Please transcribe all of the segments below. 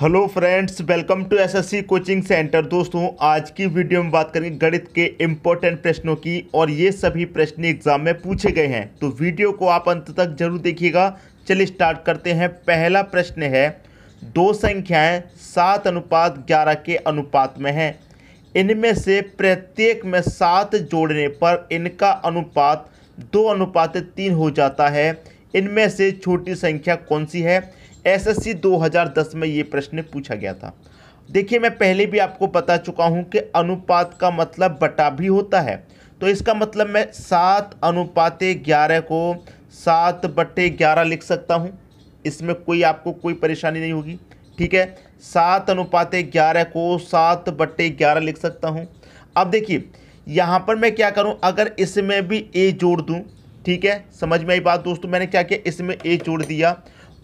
Hello friends, welcome to SSC coaching centre. दोस्तों, आज की वीडियो में बात करेंगे गणित के इम्पोर्टेंट प्रश्नों की और ये सभी प्रश्न एग्जाम में पूछे गए हैं, तो वीडियो को आप अंत तक जरूर देखिएगा। चलिए स्टार्ट करते हैं। पहला प्रश्न है, दो संख्याएं 7:11 के अनुपात में हैं। इनमें से प्रत्येक में 7 जोड़ने पर इनका अनुपात 2:3 हो जाता है। इनमें से छोटी संख्या कौन सी है? एसएससी 2010 में ये प्रश्न पूछा गया था। देखिए, मैं पहले भी आपको बता चुका हूँ कि अनुपात का मतलब बटा भी होता है। तो इसका मतलब मैं 7:11 को 7/11 लिख सकता हूँ। इसमें कोई आपको कोई परेशानी नहीं होगी। ठीक है, 7:11 को 7/11 लिख सकता हूँ। अब देखिए, यहाँ पर मैं क्या करूँ, अगर इसमें भी ए जोड़ दूँ। ठीक है, समझ में आई बात दोस्तों? मैंने क्या किया, इसमें ए जोड़ दिया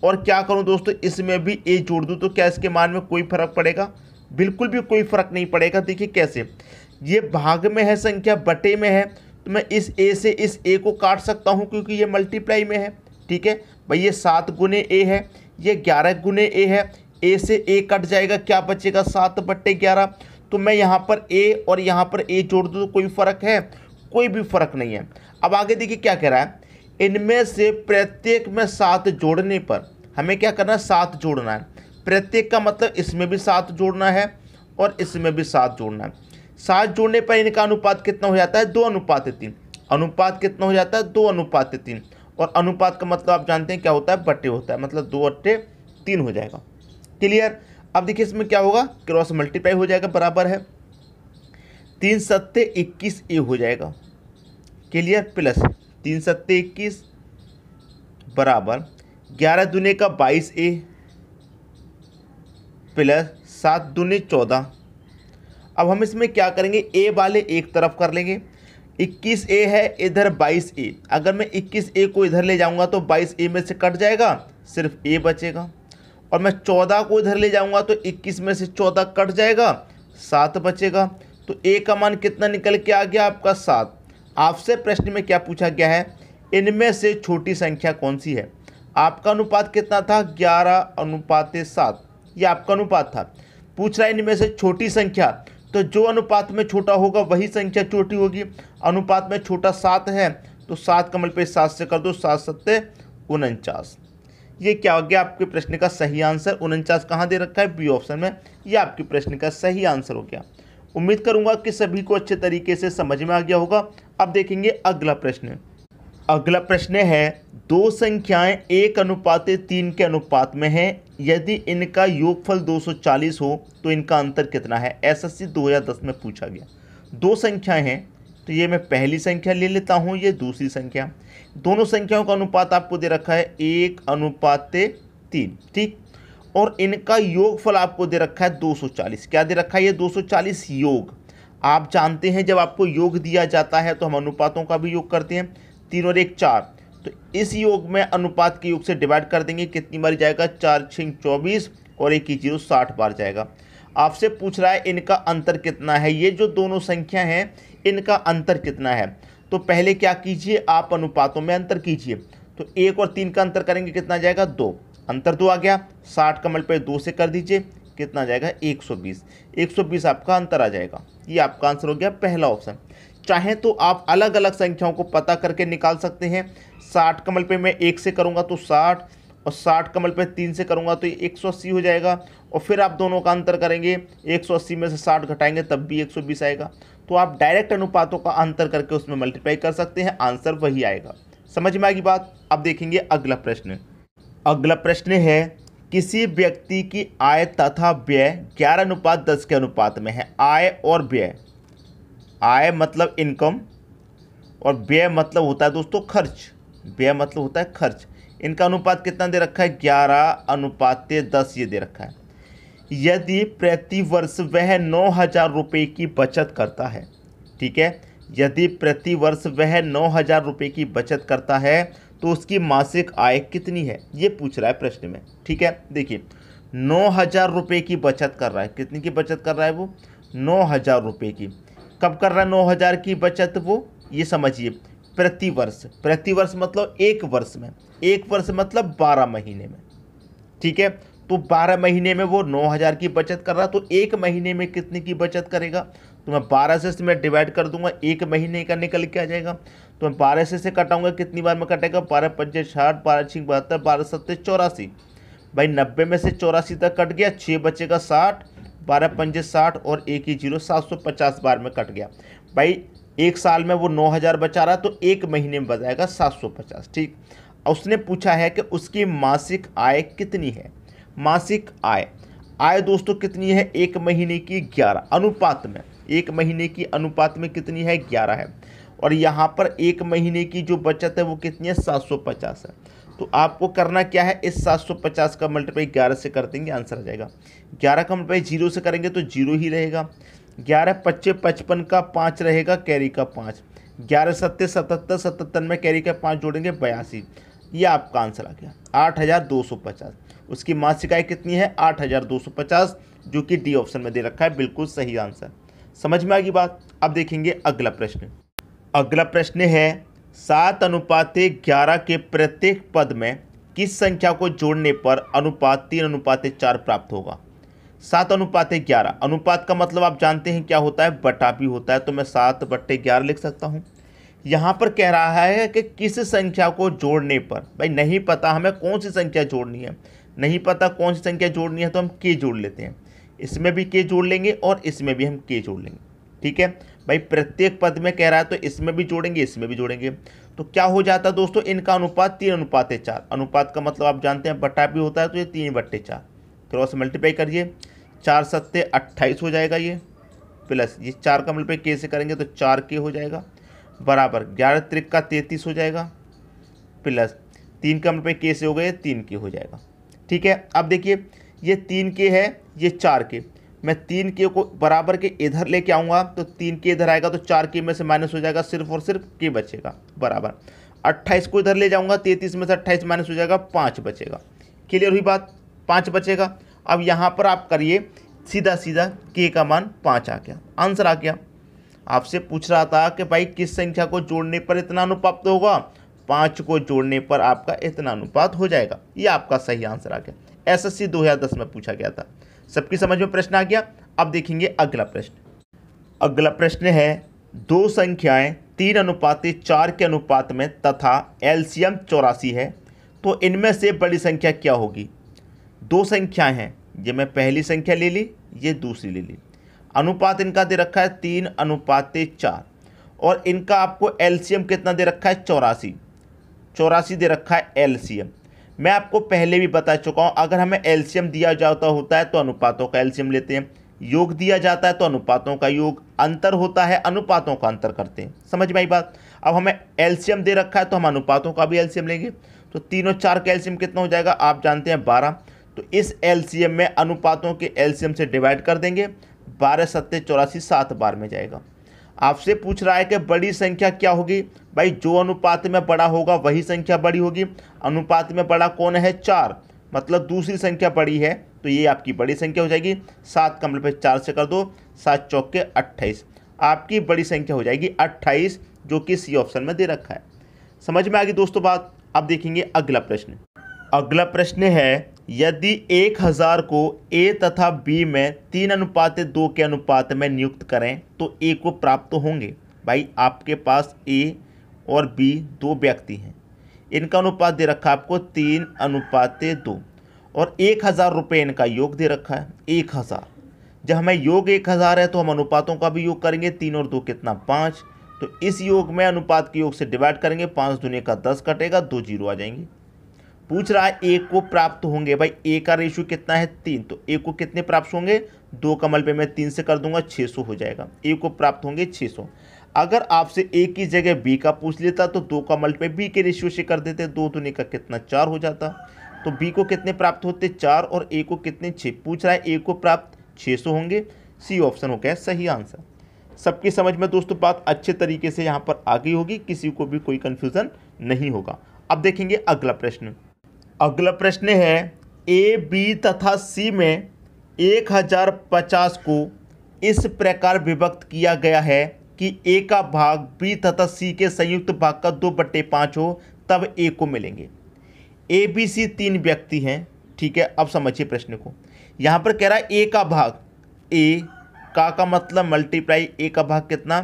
और क्या करूं दोस्तों, इसमें भी ए जोड़ दूं, तो क्या इसके मान में कोई फर्क पड़ेगा? बिल्कुल भी कोई फर्क नहीं पड़ेगा। देखिए कैसे, ये भाग में है, संख्या बटे में है, तो मैं इस ए से इस ए को काट सकता हूं क्योंकि ये मल्टीप्लाई में है। ठीक है भाई, ये 7 गुने ए है, ये 11 गुने ए है। ए से ए कट जाएगा, क्या बचेगा? 7/11। तो मैं यहाँ पर ए और यहाँ पर ए जोड़ दूँ तो कोई फ़र्क है? कोई भी फर्क नहीं है। अब आगे देखिए क्या कह रहा है, इनमें से प्रत्येक में 7 जोड़ने पर हमें क्या करना है? 7 जोड़ना है। प्रत्येक का मतलब इसमें भी 7 जोड़ना है और इसमें भी 7 जोड़ना है। 7 जोड़ने पर इनका अनुपात कितना हो जाता है? 2:3। अनुपात कितना हो जाता है? 2:3। और अनुपात का मतलब आप जानते हैं क्या होता है? बटे होता है, मतलब 2/3 हो जाएगा। क्लियर? अब देखिए इसमें क्या होगा, क्रॉस मल्टीप्लाई हो जाएगा, बराबर है 3 सत्ते 21 ए हो जाएगा। क्लियर? प्लस 3 सत्ते 21 बराबर 11 दूने का 22 ए प्लस 7 दूने 14। अब हम इसमें क्या करेंगे, ए वाले एक तरफ कर लेंगे। 21 ए है, इधर 22 ए। अगर मैं 21 ए को इधर ले जाऊंगा तो 22 ए में से कट जाएगा, सिर्फ ए बचेगा। और मैं 14 को इधर ले जाऊंगा तो 21 में से 14 कट जाएगा, 7 बचेगा। तो ए का मान कितना निकल के आ गया आपका? 7। आपसे प्रश्न में क्या पूछा गया है, इनमें से छोटी संख्या कौन सी है? आपका अनुपात कितना था? 11:7। ये आपका अनुपात था। पूछ रहा है इनमें से छोटी संख्या, तो जो अनुपात में छोटा होगा वही संख्या छोटी होगी। अनुपात में छोटा 7 है, तो 7 का मल्टीप्लाई 7 से कर दो, 7 सत्ते 49। ये क्या हो गया आपके प्रश्न का सही आंसर? 49 कहाँ दे रखा है? बी ऑप्शन में। ये आपके प्रश्न का सही आंसर हो गया। उम्मीद करूंगा कि सभी को अच्छे तरीके से समझ में आ गया होगा। अब देखेंगे अगला प्रश्न। अगला प्रश्न है, दो संख्याएं 1:3 के अनुपात में हैं। यदि इनका योगफल 240 हो तो इनका अंतर कितना है? एसएससी 2010 में पूछा गया। दो संख्याएं हैं, तो ये मैं पहली संख्या ले लेता हूँ, ये दूसरी संख्या। दोनों संख्याओं का अनुपात आपको दे रखा है 1:3। ठीक, और इनका योगफल आपको दे रखा है 240। क्या दे रखा है? ये 240 योग। आप जानते हैं जब आपको योग दिया जाता है तो हम अनुपातों का भी योग करते हैं। 3 और 1 4, तो इस योग में अनुपात के योग से डिवाइड कर देंगे, कितनी बार जाएगा? 4 6 24 और 1 0 60 बार जाएगा। आपसे पूछ रहा है इनका अंतर कितना है। ये जो दोनों संख्या हैं, इनका अंतर कितना है? तो पहले क्या कीजिए, आप अनुपातों में अंतर कीजिए। तो 1 और 3 का अंतर करेंगे, कितना जाएगा? 2। अंतर 2 आ गया। 60 का मल्टीप्लाई 2 से कर दीजिए, कितना जाएगा? 120। 120 आपका अंतर आ जाएगा। ये आपका आंसर हो गया पहला ऑप्शन। चाहे तो आप अलग अलग संख्याओं को पता करके निकाल सकते हैं। 60 का मल्टीप्लाई मैं 1 से करूँगा तो 60, और 60 का मल्टीप्लाई 3 से करूँगा तो ये 180 हो जाएगा। और फिर आप दोनों का अंतर करेंगे, 180 में से 60 घटाएंगे तब भी 120 आएगा। तो आप डायरेक्ट अनुपातों का अंतर करके उसमें मल्टीप्लाई कर सकते हैं, आंसर वही आएगा। समझ में आएगी बात? अब देखेंगे अगला प्रश्न। अगला प्रश्न है, किसी व्यक्ति की आय तथा व्यय 11:10 के अनुपात में है। आय और व्यय, आय मतलब इनकम और व्यय मतलब होता है दोस्तों खर्च। व्यय मतलब होता है खर्च। इनका अनुपात कितना दे रखा है? 11:10 ये दे रखा है। यदि प्रति वर्ष वह 9,000 रुपये की बचत करता है। ठीक है, यदि प्रति वर्ष वह 9,000 रुपये की बचत करता है तो उसकी मासिक आय कितनी है? ये पूछ रहा है प्रश्न में। ठीक है, देखिए 9,000 रुपये की बचत कर रहा है। कितनी की बचत कर रहा है वो? 9,000 रुपये की। कब कर रहा है 9,000 की बचत वो? ये समझिए, प्रति वर्ष। प्रति वर्ष मतलब एक वर्ष में, एक वर्ष मतलब 12 महीने में। ठीक है, तो 12 महीने में वो 9,000 की बचत कर रहा, तो एक महीने में कितने की बचत करेगा? तो मैं 12 से मैं डिवाइड कर दूंगा, एक महीने का निकल के आ जाएगा। तो मैं 12 से कटाऊंगा, कितनी बार में कटेगा? 12 पंजे 60, 12 6 72, 12 7 84। भाई 90 में से 84 तक कट गया, 6 बचेगा 60, 12 पंजे 60 और एक ही जीरो, 750 बार में कट गया। भाई एक साल में वो 9,000 बचा रहा, तो एक महीने में बचाएगा 750। ठीक, उसने पूछा है कि उसकी मासिक आय कितनी है। मासिक आय दोस्तों कितनी है? एक महीने की 11 अनुपात में, एक महीने की अनुपात में कितनी है? 11 है। और यहाँ पर एक महीने की जो बचत है वो कितनी है? 750 है। तो आपको करना क्या है, इस 750 का मल्टीप्लाई 11 से कर देंगे, आंसर आ जाएगा। 11 का मल्टीप्लाई 0 से करेंगे तो 0 ही रहेगा। 11 पच्चे 55 का 5 रहेगा, कैरी का 5, 11 सत्ते 77, 77 में कैरी का 5 जोड़ेंगे 82। ये आपका आंसर आ गया 8,250। उसकी मासिक आय कितनी है? 8,250, जो कि डी ऑप्शन में दे रखा है, बिल्कुल सही आंसर। समझ में आ गई बात? अब देखेंगे अगला प्रश्न। अगला प्रश्न है 7:11 के प्रत्येक पद में किस संख्या को जोड़ने पर अनुपात 3:4 प्राप्त होगा? 7:11, अनुपात का मतलब आप जानते हैं क्या होता है? बटा भी होता है, तो मैं 7/11 लिख सकता हूँ। यहाँ पर कह रहा है कि किस संख्या को जोड़ने पर, भाई नहीं पता हमें कौन सी संख्या जोड़नी है, नहीं पता कौन सी संख्या जोड़नी है, तो हम के जोड़ लेते हैं। इसमें भी के जोड़ लेंगे और इसमें भी हम के जोड़ लेंगे। ठीक है भाई, प्रत्येक पद में कह रहा है तो इसमें भी जोड़ेंगे, इसमें भी जोड़ेंगे, तो क्या हो जाता है दोस्तों? इनका अनुपात 3:4। अनुपात का मतलब आप जानते हैं बटा भी होता है, तो ये 3/4। क्रॉस मल्टीप्लाई करिए, 4 सत्ते 28 हो जाएगा ये, प्लस ये 4 का मल्टीप्लाई के से करेंगे तो 4 के हो जाएगा, बराबर 11 त्रिक 33 हो जाएगा, प्लस 3 का मल्टीप्लाई के से हो गए 3 के हो जाएगा। ठीक है, अब देखिए ये 3 के है, ये 4 के, मैं 3 के को बराबर के इधर लेके आऊँगा, तो 3 के इधर आएगा तो 4 के में से माइनस हो जाएगा, सिर्फ और सिर्फ के बचेगा, बराबर 28 को इधर ले जाऊँगा, 33 में से 28 माइनस हो जाएगा, 5 बचेगा। क्लियर हुई बात? 5 बचेगा। अब यहाँ पर आप करिए सीधा सीधा, के का मान 5 आ गया, आंसर आ गया। आपसे पूछ रहा था कि भाई किस संख्या को जोड़ने पर इतना अनुपात होगा? 5 को जोड़ने पर आपका इतना अनुपात हो जाएगा। ये आपका सही आंसर आ गया। एसएससी 2010 में पूछा गया था। सबकी समझ में प्रश्न आ गया? अब देखेंगे अगला प्रश्न। अगला प्रश्न है दो संख्याएं 3:4 के अनुपात में तथा एलसीएम 84 है, तो इनमें से बड़ी संख्या क्या होगी? दो संख्याएं हैं, ये मैं पहली संख्या ले ली, ये दूसरी ले ली, अनुपात इनका दे रखा है 3:4 और इनका आपको एलसीएम कितना दे रखा है? 84 दे रखा है एलसीएम। मैं आपको पहले भी बता चुका हूं, अगर हमें एलसीएम दिया जाता होता है तो अनुपातों का एलसीएम लेते हैं, योग दिया जाता है तो अनुपातों का योग, अंतर होता है अनुपातों का अंतर करते हैं। समझ में आई बात? अब हमें एलसीएम दे रखा है तो हम अनुपातों का भी एलसीएम लेंगे, तो 3 और 4 का एलसीएम कितना हो जाएगा? आप जानते हैं 12, तो इस एलसीएम में अनुपातों के एलसीएम से डिवाइड कर देंगे, 12 सत्ते 84, 7 बार में जाएगा। आपसे पूछ रहा है कि बड़ी संख्या क्या होगी? भाई जो अनुपात में बड़ा होगा वही संख्या बड़ी होगी। अनुपात में बड़ा कौन है? 4, मतलब दूसरी संख्या बड़ी है, तो ये आपकी बड़ी संख्या हो जाएगी। 7 का मल्टीप्लाई 4 से कर दो, 7 चौके 28, आपकी बड़ी संख्या हो जाएगी 28, जो कि सी ऑप्शन में दे रखा है। समझ में आ गई दोस्तों बात? अब देखेंगे अगला प्रश्न। अगला प्रश्न है यदि 1000 को ए तथा बी में 3:2 के अनुपात में नियुक्त करें तो ए को प्राप्त होंगे। भाई आपके पास ए और बी दो व्यक्ति हैं, इनका अनुपात दे रखा है आपको 3:2 और 1000 रुपये इनका योग दे रखा है 1000। जब हमें योग 1000 है तो हम अनुपातों का भी योग करेंगे, 3 और 2 कितना? 5, तो इस योग में अनुपात के योग से डिवाइड करेंगे, 5 दूनी का 10 कटेगा, 2 जीरो आ जाएंगे। पूछ रहा है ए को प्राप्त होंगे। भाई ए का रेशियो कितना है? 3, तो ए को कितने प्राप्त होंगे? 2 का मल्टीप्लाई मैं 3 से कर दूंगा, 600 हो जाएगा। ए को प्राप्त होंगे 600। अगर आपसे ए की जगह बी का पूछ लेता तो 2 का मल्टीप्लाई बी के रेशियो से कर देते, 2 दूनी का कितना? 4 हो जाता। तो बी को कितने प्राप्त होते? 4, और ए को कितने? 6। पूछ रहा है ए को प्राप्त 600 होंगे, सी ऑप्शन हो गया सही आंसर। सबकी समझ में दोस्तों बात अच्छे तरीके से यहाँ पर आ गई होगी, किसी को भी कोई कन्फ्यूज़न नहीं होगा। अब देखेंगे अगला प्रश्न। अगला प्रश्न है ए बी तथा सी में 1050 को इस प्रकार विभक्त किया गया है कि ए का भाग बी तथा सी के संयुक्त भाग का 2/5 हो, तब ए को मिलेंगे। ए बी सी 3 व्यक्ति हैं, ठीक है, अब समझिए प्रश्न को। यहाँ पर कह रहा है ए का भाग, ए का मतलब मल्टीप्लाई ए का भाग कितना,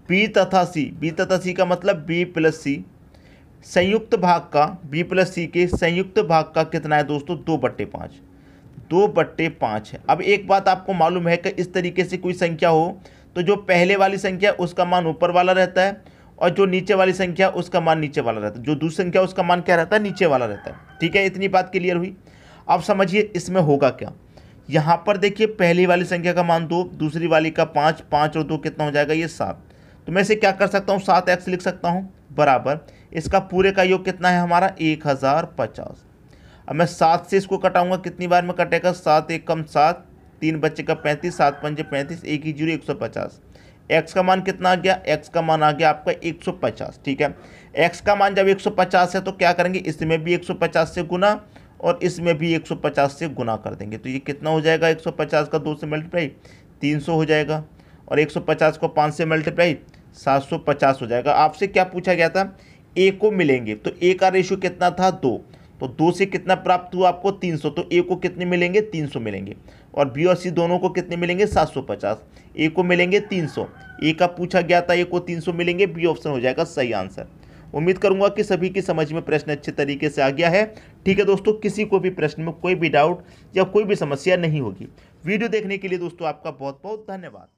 बी तथा सी, बी तथा सी का मतलब बी प्लस सी, संयुक्त भाग का, बी प्लस सी के संयुक्त भाग का कितना है दोस्तों, 2/5, 2/5 है। अब एक बात आपको मालूम है कि इस तरीके से कोई संख्या हो तो जो पहले वाली संख्या उसका मान ऊपर वाला रहता है और जो नीचे वाली संख्या उसका मान नीचे वाला रहता है, जो दूसरी संख्या उसका मान क्या रहता है, नीचे वाला रहता है। ठीक है, इतनी बात क्लियर हुई। अब समझिए इसमें होगा क्या। यहाँ पर देखिए पहली वाली संख्या का मान 2, दूसरी वाली का 5, 5 और 2 कितना हो जाएगा, ये 7। तो मैं इसे क्या कर सकता हूँ, 7x लिख सकता हूँ बराबर इसका पूरे का योग कितना है हमारा, 1050। अब मैं 7 से इसको कटाऊंगा, कितनी बार में कटेगा, 7 एक कम 7, 3 बच्चे का 35, 7 पंजे 35, 1 ही 0 150। x का मान कितना आ गया, x का मान आ गया आपका 150। ठीक है, x का मान जब 150 है तो क्या करेंगे, इसमें भी 150 से गुना और इसमें भी 150 से गुना कर देंगे। तो ये कितना हो जाएगा, 150 का 2 से मल्टीप्लाई 300 हो जाएगा और 150 को 5 से मल्टीप्लाई 750 हो जाएगा। आपसे क्या पूछा गया था, a को मिलेंगे, तो a का रेशियो कितना था, 2, तो 2 से कितना प्राप्त हुआ आपको, 300, तो a को कितने मिलेंगे, 300 मिलेंगे और b और c दोनों को कितने मिलेंगे, 750। a को मिलेंगे 300, a का पूछा गया था, a को 300 मिलेंगे, b ऑप्शन हो जाएगा सही आंसर। उम्मीद करूंगा कि सभी की समझ में प्रश्न अच्छे तरीके से आ गया है। ठीक है दोस्तों, किसी को भी प्रश्न में कोई भी डाउट या कोई भी समस्या नहीं होगी। वीडियो देखने के लिए दोस्तों आपका बहुत बहुत धन्यवाद।